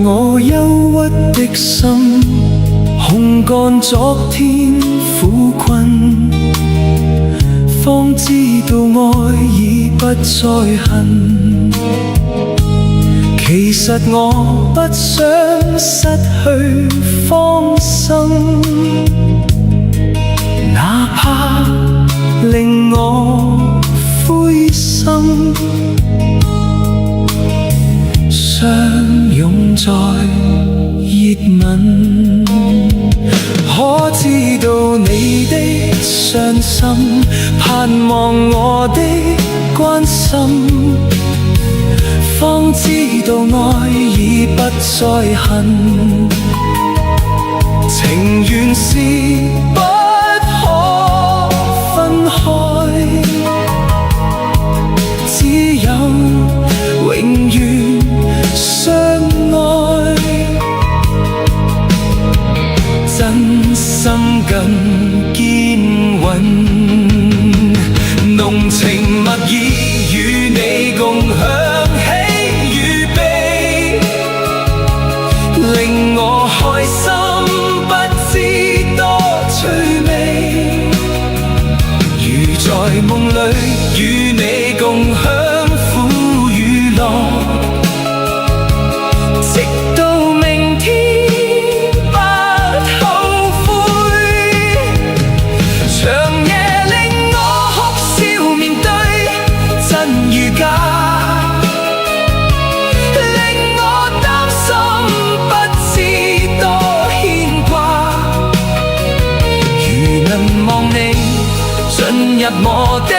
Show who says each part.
Speaker 1: 我憂鬱的心，烘乾昨天苦困，方知道愛已不再恨。其實我不想失去芳心，哪怕令我灰心，相擁在熱吻。可知道你的傷心，盼望我的關心，方知道愛已不再恨。情緣是不可分開，只有永遠相愛，真心更堅穩，濃情蜜意與你共享，喜與悲令我開心，不知多趣味。如在夢裏與你共享苦與樂，直到明天不後悔。長夜令我哭笑面對，真與假，令我擔心不知多牽掛。如能望你進入我的